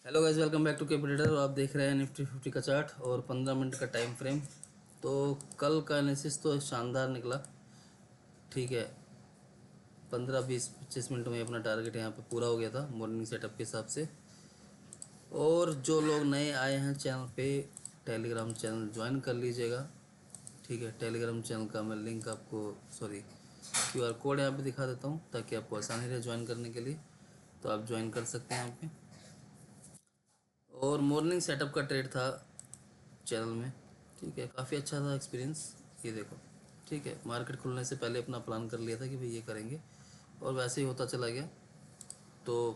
Hello guys, welcome back to capital. आप देख रहे हैं निफ्टी 50 का चार्ट और 15 मिनट का टाइम फ्रेम। तो कल का एनालिसिस तो शानदार निकला। ठीक है, 15 20 25 मिनट में अपना टारगेट यहाँ पे पूरा हो गया था मॉर्निंग सेटअप के हिसाब से। और जो लोग नए आए हैं चैनल पे, टेलीग्राम चैनल ज्वाइन कर लीजिएगा। ठीक है, टेलीग्राम चैनल का मैं लिंक आपको, सॉरी, क्यूआर कोड यहाँ पे दिखा देता हूँ ताकि आपको आसानी रहे ज्वाइन करने के लिए। तो आप ज्वाइन कर सकते हैं यहाँ पे। और मॉर्निंग सेटअप का ट्रेड था चैनल में। ठीक है, काफ़ी अच्छा था एक्सपीरियंस। ये देखो, ठीक है, मार्केट खुलने से पहले अपना प्लान कर लिया था कि भाई ये करेंगे और वैसे ही होता चला गया। तो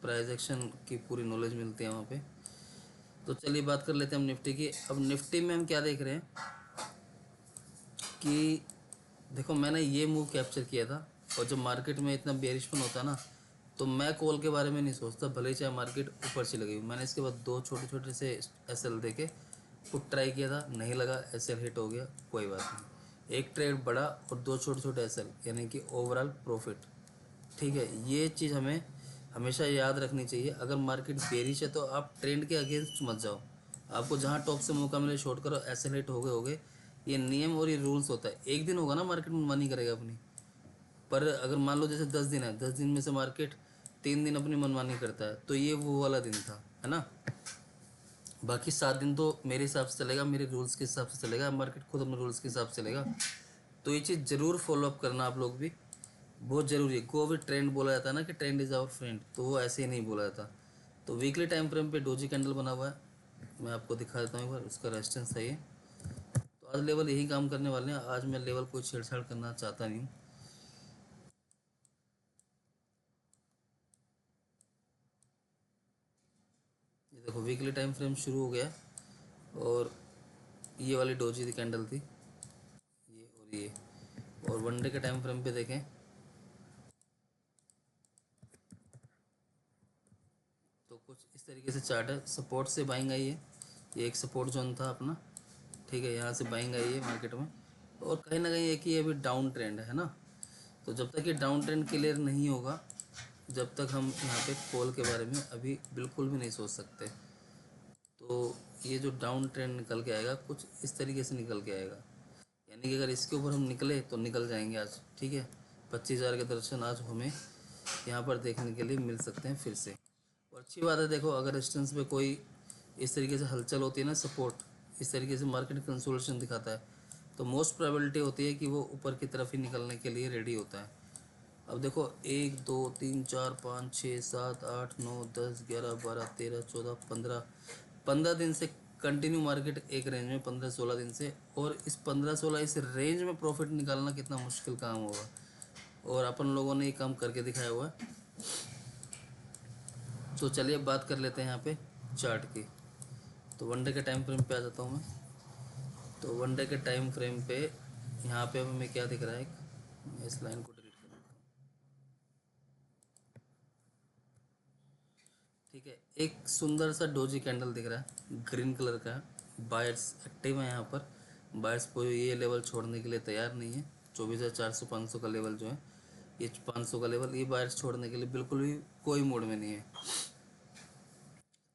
प्राइस एक्शन की पूरी नॉलेज मिलती है वहाँ पे। तो चलिए बात कर लेते हैं हम निफ्टी की। अब निफ्टी में हम क्या देख रहे हैं कि देखो, मैंने ये मूव कैप्चर किया था। और जब मार्केट में इतना बेरिशपन होता है ना, तो मैं कॉल के बारे में नहीं सोचता, भले ही चाहे मार्केट ऊपर चली गई। मैंने इसके बाद दो छोटे छोटे से एसएल देके पुट ट्राई किया था, नहीं लगा, एसएल हिट हो गया, कोई बात नहीं। एक ट्रेड बड़ा और दो छोटे छोटे एसएल, यानी कि ओवरऑल प्रॉफिट। ठीक है, ये चीज़ हमें हमेशा याद रखनी चाहिए। अगर मार्केट बेरिश है तो आप ट्रेंड के अगेंस्ट मत जाओ। आपको जहाँ टॉप से मौका मिले शॉर्ट करो, एसएल हिट हो गए। ये नियम और ये रूल्स होता है। एक दिन होगा ना मार्केट में मनी करेगा अपनी, पर अगर मान लो जैसे 10 दिन है, 10 दिन में से मार्केट 3 दिन अपनी मनमानी करता है, तो ये वो वाला दिन था, है ना। बाकी 7 दिन तो मेरे हिसाब से चलेगा, मेरे रूल्स के हिसाब से चलेगा, मार्केट खुद अपने रूल्स के हिसाब से चलेगा। तो ये चीज़ ज़रूर फॉलो अप करना आप लोग भी, बहुत ज़रूरी है। गो विद ट्रेंड बोला जाता है ना, कि ट्रेंड इज़ आवर फ्रेंड, तो वो ऐसे ही नहीं बोला जाता। तो वीकली टाइम फ्रेम पे डोजी कैंडल बना हुआ है, मैं आपको दिखा देता हूँ एक बार। उसका रेजिस्टेंस है ये। तो आज लेवल यही काम करने वाले हैं। आज मैं लेवल कोई छेड़छाड़ करना चाहता नहीं हूँ। ये देखो, वीकली टाइम फ्रेम शुरू हो गया और ये वाली डोजी की कैंडल थी, ये और ये। और वनडे के टाइम फ्रेम पे देखें तो कुछ इस तरीके से चार्ट है। सपोर्ट से बाइंग आई है, ये एक सपोर्ट जोन था अपना। ठीक है, यहाँ से बाइंग आई है मार्केट में। और कहीं ना कहीं एक ही अभी डाउन ट्रेंड है ना। तो जब तक ये डाउन ट्रेंड क्लियर नहीं होगा, जब तक हम यहाँ पे कॉल के बारे में अभी बिल्कुल भी नहीं सोच सकते। तो ये जो डाउन ट्रेंड निकल के आएगा कुछ इस तरीके से निकल के आएगा, यानी कि अगर इसके ऊपर हम निकले तो निकल जाएंगे आज। ठीक है, 25,000 के दर्शन आज हमें यहाँ पर देखने के लिए मिल सकते हैं फिर से। और अच्छी बात है, देखो, अगर रेजिस्टेंस पे कोई इस तरीके से हलचल होती है ना, सपोर्ट इस तरीके से मार्केट कंसोलिडेशन दिखाता है, तो मोस्ट प्रोबेबिलिटी होती है कि वो ऊपर की तरफ ही निकलने के लिए रेडी होता है। अब देखो, 1 2 3 4 5 6 7 8 9 10 11 12 13 14 15 दिन से कंटिन्यू मार्केट एक रेंज में, 15 16 दिन से। और इस 15 16 इस रेंज में प्रॉफिट निकालना कितना मुश्किल काम होगा, और अपन लोगों ने ये काम करके दिखाया हुआ है। तो चलिए अब बात कर लेते हैं यहाँ पे चार्ट की। तो वनडे के टाइम फ्रेम पे आ जाता हूँ मैं। तो वनडे के टाइम फ्रेम पे यहाँ पे हमें क्या दिख रहा है, मैं इस लाइन को डिलीट कर देता हूँ। ठीक है, एक सुंदर सा डोजी कैंडल दिख रहा है, ग्रीन कलर का। बायर्स एक्टिव है यहाँ पर। बायर्स को ये लेवल छोड़ने के लिए तैयार नहीं है। 24,400 500 का लेवल जो है, ये 500 का लेवल, ये बायर्स छोड़ने के लिए बिल्कुल भी कोई मूड में नहीं है।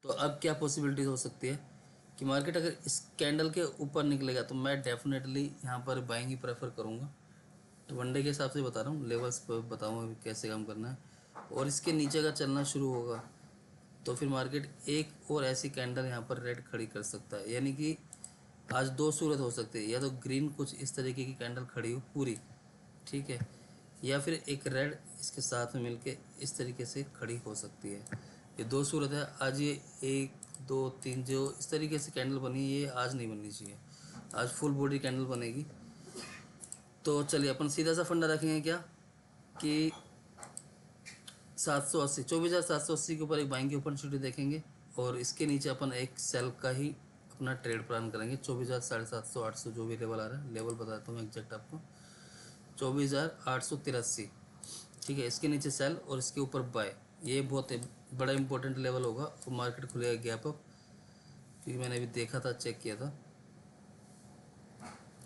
तो अब क्या पॉसिबिलिटीज हो सकती है कि मार्केट अगर इस कैंडल के ऊपर निकलेगा, तो मैं डेफिनेटली यहाँ पर बाइंग ही प्रेफर करूँगा। तो वनडे के हिसाब से बता रहा हूँ, लेवल्स पर बताऊँगा अभी कैसे काम करना है। और इसके नीचे का चलना शुरू होगा तो फिर मार्केट एक और ऐसी कैंडल यहाँ पर रेड खड़ी कर सकता है। यानी कि आज दो सूरत हो सकती है, या तो ग्रीन कुछ इस तरीके की कैंडल खड़ी हो पूरी, ठीक है, या फिर एक रेड इसके साथ में मिलके इस तरीके से खड़ी हो सकती है। ये दो सूरत है आज। ये 1 2 3 जो इस तरीके से कैंडल बनी, ये आज नहीं बननी चाहिए। आज फुल बॉडी कैंडल बनेगी। तो चलिए अपन सीधा सा फंडा रखेंगे क्या, कि 780, 24,780 के ऊपर एक बाइंग की अपॉर्चुनिटी देखेंगे। और इसके नीचे अपन एक सेल का ही अपना ट्रेड प्लान करेंगे। 24,750 800 जो भी लेवल आ रहा है, लेवल बताता हूँ एग्जैक्ट आपको, 24,883। ठीक है, इसके नीचे सेल और इसके ऊपर बाय। ये बहुत बड़ा इंपॉर्टेंट लेवल होगा। और मार्केट खुलेगा गैप अप, क्योंकि मैंने अभी देखा था, चेक किया था,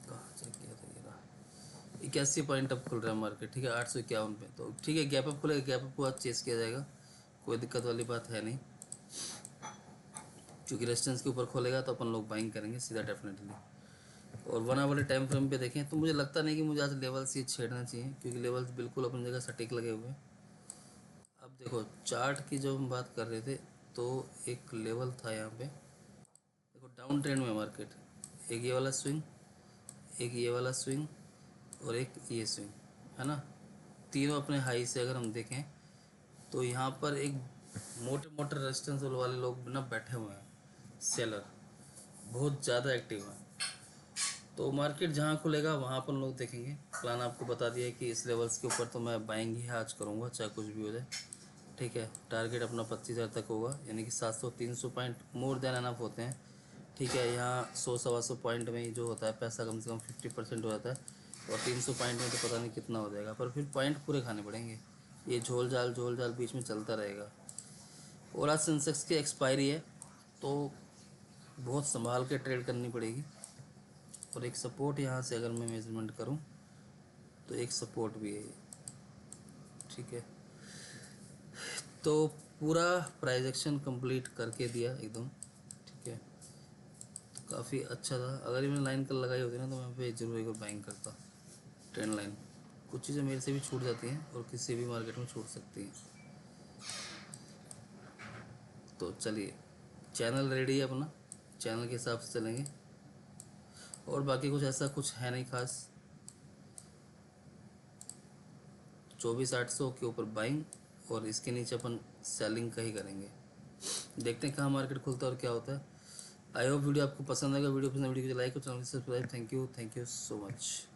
कहाँ चेक किया था, ये रहा, 81 पॉइंट अप खुल रहा है मार्केट। ठीक है, 851 पे। तो ठीक है, गैप अप खुलेगा, गैप अप को आज चेस किया जाएगा, कोई दिक्कत वाली बात है नहीं। क्योंकि रेजिस्टेंस के ऊपर खोलेगा तो अपन लोग बाइंग करेंगे सीधा डेफिनेटली। और 1 आवर टाइम फ्रेम पे देखें तो मुझे लगता नहीं कि मुझे आज लेवल्स ये छेड़ना चाहिए, क्योंकि लेवल्स बिल्कुल अपनी जगह सटीक लगे हुए हैं। अब देखो चार्ट की जब हम बात कर रहे थे तो एक लेवल था यहाँ पे, देखो डाउन ट्रेंड में मार्केट, एक ये वाला स्विंग, एक ये वाला स्विंग और एक ये स्विंग, है ना। तीनों अपने हाई से अगर हम देखें तो यहाँ पर एक मोटे मोटे रेजिस्टेंस वाले लोग ना बैठे हुए हैं, सेलर बहुत ज़्यादा एक्टिव हैं। तो मार्केट जहाँ खुलेगा वहाँ अपन लोग देखेंगे। प्लान आपको बता दिया है कि इस लेवल्स के ऊपर तो मैं बाइंग ही आज करूँगा चाहे कुछ भी हो जाए, ठीक है। टारगेट अपना 25,000 तक होगा, यानी कि 700-300 पॉइंट मोर देन एनफ होते हैं, ठीक है। यहाँ 100-125 पॉइंट में ही जो होता है पैसा कम से कम 50% हो जाता है, और 300 पॉइंट में तो पता नहीं कितना हो जाएगा, पर फिर पॉइंट पूरे खाने पड़ेंगे। ये झोल झाल बीच में चलता रहेगा। और आज सेंसेक्स की एक्सपायरी है तो बहुत संभाल के ट्रेड करनी पड़ेगी। और एक सपोर्ट यहाँ से अगर मैं मेजरमेंट करूँ तो एक सपोर्ट भी है, ठीक है। तो पूरा प्राइस एक्शन कंप्लीट करके दिया एकदम, ठीक है। तो काफ़ी अच्छा था। अगर ये मैंने लाइन कल लगाई होती ना तो मैं पे जरूर एक बार बाइंग करता ट्रेंड लाइन। कुछ चीज़ें मेरे से भी छूट जाती हैं और किसी भी मार्केट में छूट सकती हैं। तो चलिए, चैनल रेडी है अपना, चैनल के हिसाब से चलेंगे। और बाकी कुछ ऐसा कुछ है नहीं खास। 24,800 के ऊपर बाइंग और इसके नीचे अपन सेलिंग का ही करेंगे। देखते हैं कहाँ मार्केट खुलता है और क्या होता है। आई होप वीडियो आपको पसंद आएगा। वीडियो पसंद वीडियो को लाइक और चैनल को subscribe. Thank you so much.